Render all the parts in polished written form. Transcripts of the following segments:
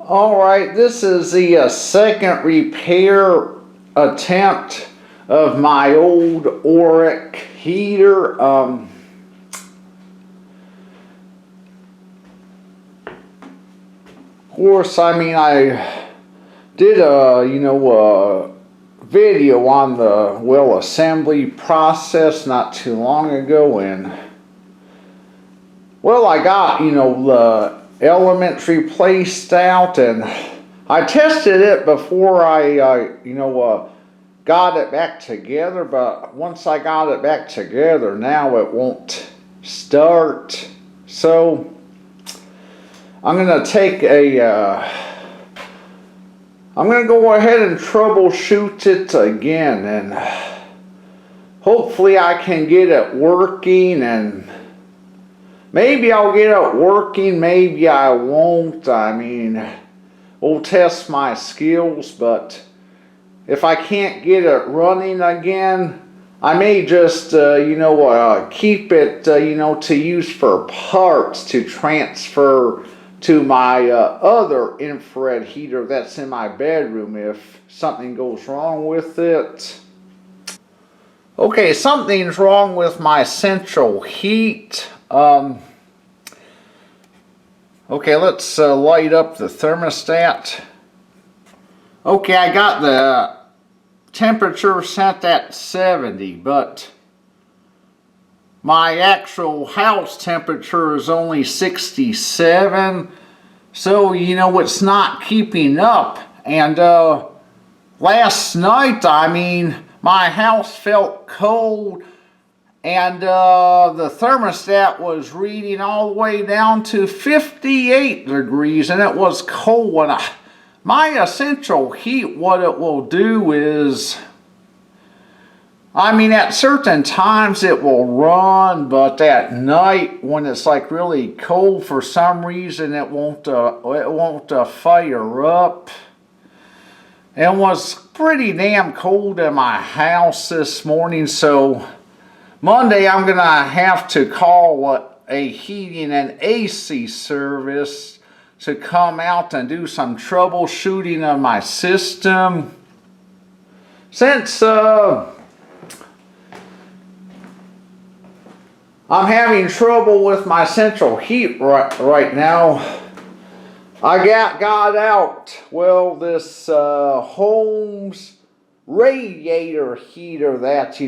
Alright, this is the second repair attempt of my old Oreck heater. Of course, I did a video on the assembly process not too long ago, and I got the elements replaced out, and I tested it before I got it back together. But once I got it back together, now it won't start. So I'm gonna I'm gonna go ahead and troubleshoot it again, and hopefully I can get it working. And maybe I'll get it working, maybe I won't. We'll test my skills, but if I can't get it running again, I may just, keep it, to use for parts to transfer to my other infrared heater that's in my bedroom if something goes wrong with it. Okay, something's wrong with my central heat. Okay, let's light up the thermostat. Okay, I got the temperature set at 70, but my actual house temperature is only 67, so it's not keeping up. And last night, my house felt cold, and the thermostat was reading all the way down to 58 degrees, and it was cold. And my essential heat, what it will do is, at certain times it will run, but at night when it's like really cold, for some reason it won't fire up. It was pretty damn cold in my house this morning, so Monday I'm gonna have to call a heating and AC service to come out and do some troubleshooting of my system. Since I'm having trouble with my central heat right now, I got out, this Holmes radiator heater that,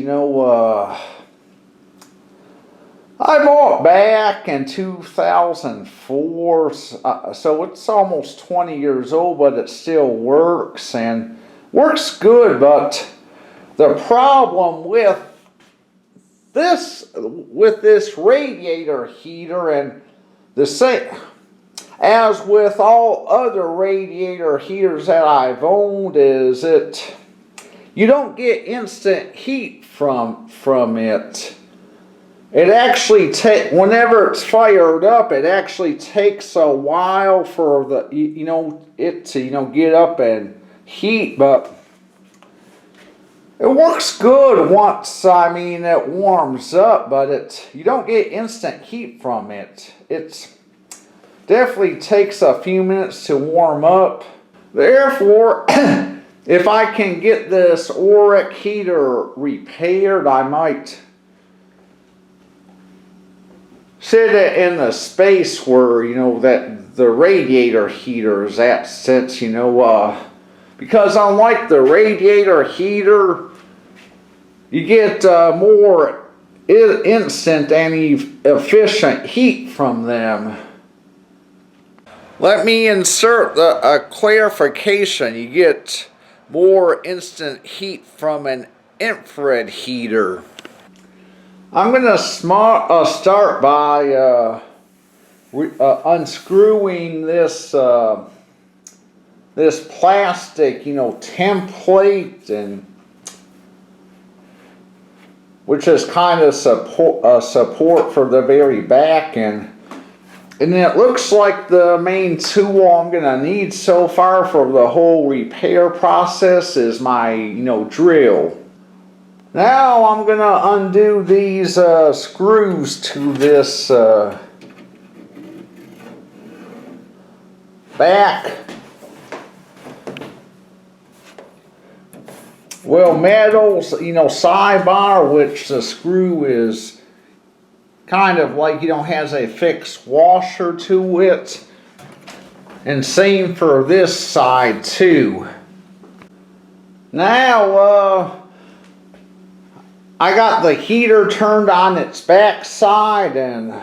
I bought back in 2004, so it's almost 20 years old, but it still works, and works good. But the problem with this radiator heater, and the same as with all other radiator heaters that I've owned, is you don't get instant heat from it. It actually whenever it's fired up, it actually takes a while for it to get up and heat, but it works good once it warms up. But you don't get instant heat from it. It definitely takes a few minutes to warm up. Therefore, if I can get this Oreck heater repaired, I might sit it in the space where that the radiator heater is at, since because unlike the radiator heater, you get more instant and efficient heat from them. Let me insert a clarification. You get more instant heat from an infrared heater. I'm going to start by unscrewing this plastic, template, and which is kind of support for the very back, and it looks like the main tool I'm going to need so far for the whole repair process is my drill. Now I'm going to undo these screws to this back well, metals, you know, sidebar, which the screw is kind of like, you know, has a fixed washer to it. And same for this side too. Now, I got the heater turned on its back side, and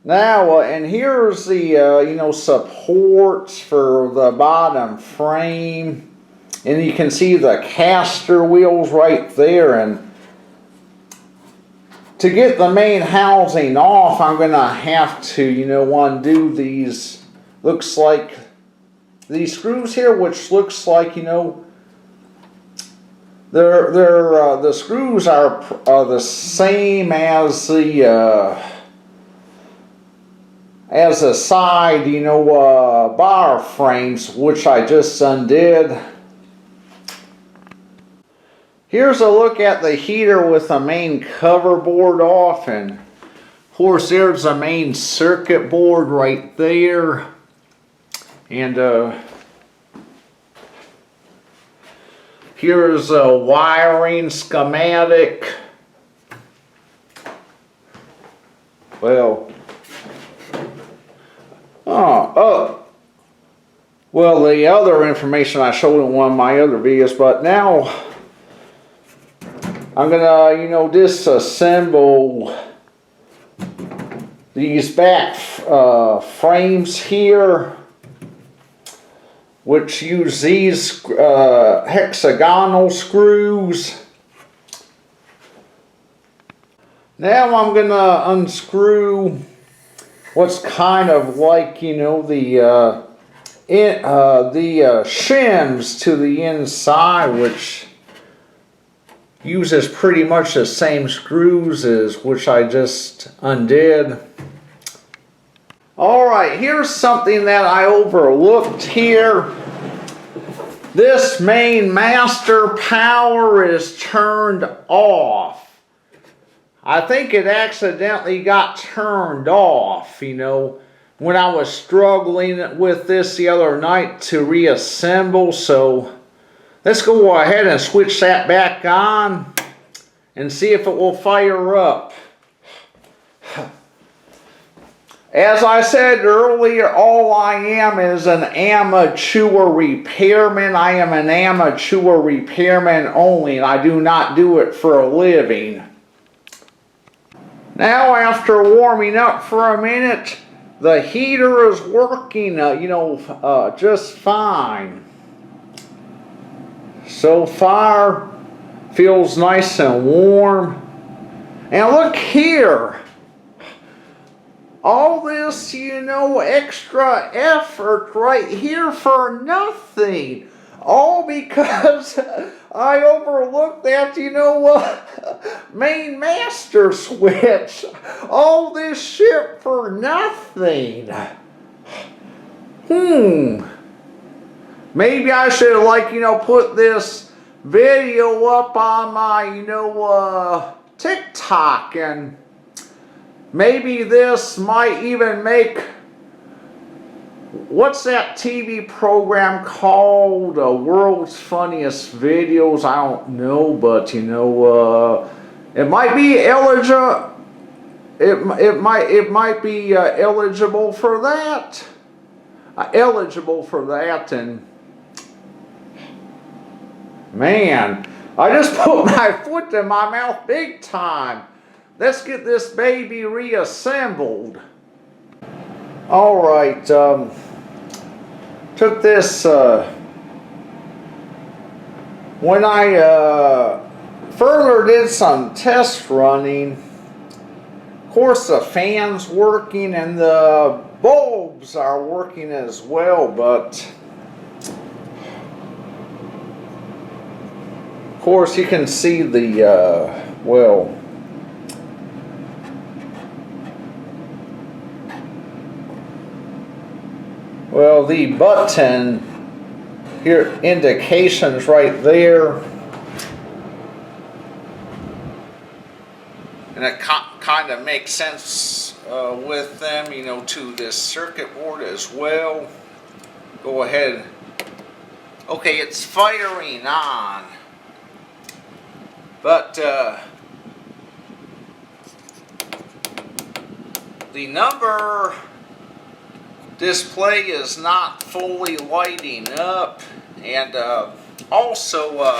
now, and here's the, you know, supports for the bottom frame. And you can see the caster wheels right there. And to get the main housing off, I'm going to have to, you know, undo these, looks like, these screws here, which looks like, you know, the screws are the same as the side, you know, bar frames, which I just undid. Here's a look at the heater with the main cover board off, and of course there's the main circuit board right there. And here's a wiring schematic. Well, well, the other information I showed in one of my other videos, but now I'm gonna, you know, disassemble these back frames here, which use these hexagonal screws. Now I'm gonna unscrew what's kind of like, you know, the shims to the inside, which uses pretty much the same screws as which I just undid. Alright, here's something that I overlooked here. This main master power is turned off. I think it accidentally got turned off, you know, when I was struggling with this the other night to reassemble. So let's go ahead and switch that back on and see if it will fire up. As I said earlier, all I am is an amateur repairman. I am an amateur repairman only, and I do not do it for a living. Now, after warming up for a minute, the heater is working, you know, just fine. So far, feels nice and warm. And look here. All this, you know, extra effort right here for nothing. All because I overlooked that, you know, main master switch. All this shit for nothing. Maybe I should, like, you know, put this video up on my, you know, TikTok, and maybe this might even make, what's that TV program called? World's Funniest Videos? I don't know, but you know, it might be eligible. It might be eligible for that. And man, I just put my foot in my mouth big time. Let's get this baby reassembled. Alright, took this, when I further did some test running, of course the fan's working and the bulbs are working as well, but of course you can see the, well, the button here, indications right there, and it kind of makes sense with them, you know, to this circuit board as well. Go ahead Okay, it's firing on. But the number display is not fully lighting up, and also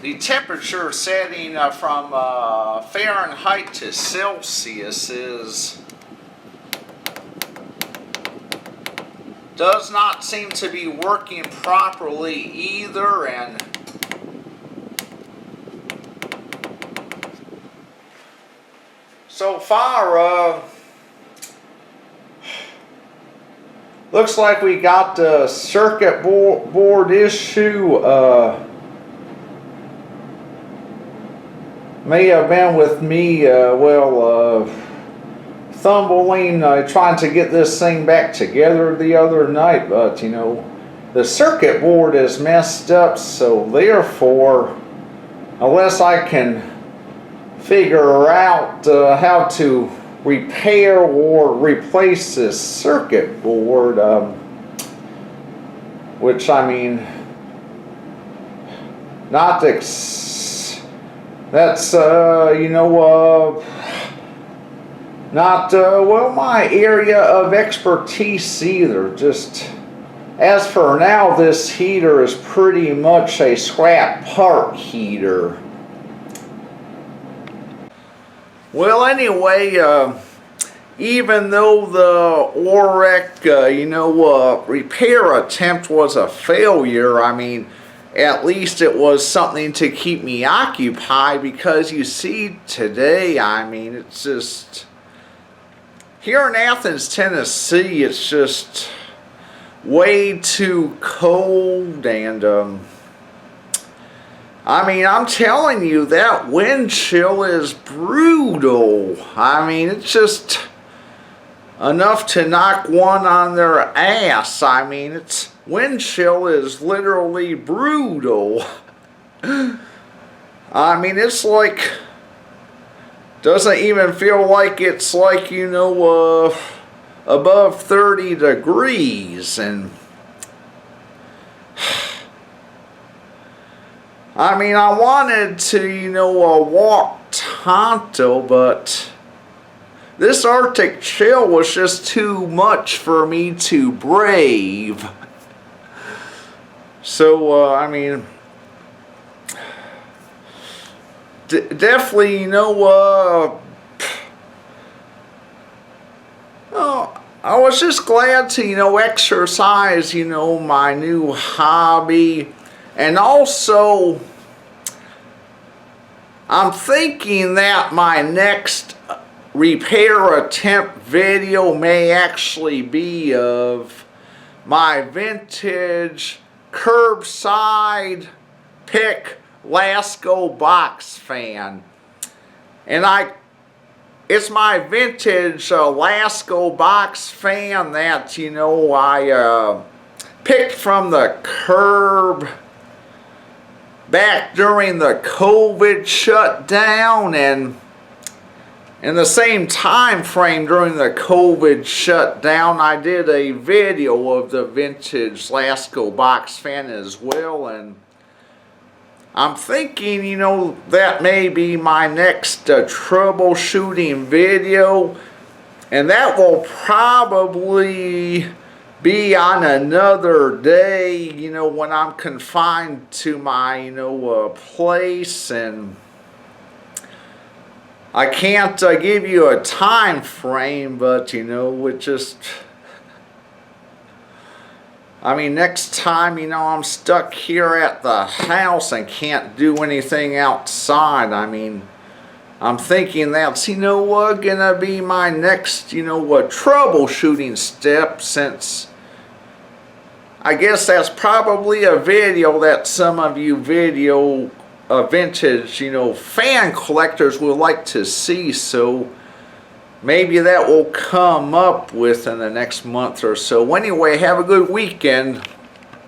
the temperature setting from Fahrenheit to Celsius does not seem to be working properly either, and so far looks like we got the circuit board issue. May have been with me, fumbling, trying to get this thing back together the other night, but you know, the circuit board is messed up, so therefore, unless I can figure out how to repair or replace this circuit board, which I mean, not that's you know, not well, my area of expertise either. Just as for now, this heater is pretty much a scrap part heater. Well, anyway, even though the Oreck, you know, repair attempt was a failure, I mean, at least it was something to keep me occupied, because you see today, I mean, it's just, here in Athens, Tennessee, it's just way too cold, and I mean, I'm telling you, that wind chill is brutal. I mean, it's just enough to knock one on their ass. I mean, it's wind chill is literally brutal. I mean, it's like, doesn't even feel like it's like, you know, above 30 degrees, and I mean, I wanted to, you know, walk Tonto, but this Arctic chill was just too much for me to brave. So, I mean, definitely, you know, I was just glad to, you know, exercise, you know, my new hobby. And also, I'm thinking that my next repair attempt video may actually be of my vintage curbside pick Lasco box fan. And it's my vintage Lasco box fan that, you know, I picked from the curb back during the COVID shutdown, and in the same time frame during the COVID shutdown, I did a video of the vintage Lasco box fan as well, and I'm thinking, you know, that may be my next troubleshooting video, and that will probably be on another day, you know, when I'm confined to my, you know, place, and I can't give you a time frame, but, you know, it just, I mean, next time, you know, I'm stuck here at the house and can't do anything outside, I mean, I'm thinking that's, you know, gonna be my next, you know, troubleshooting step, since I guess that's probably a video that some of you vintage, you know, fan collectors would like to see, so maybe that will come up within the next month or so. Anyway, have a good weekend.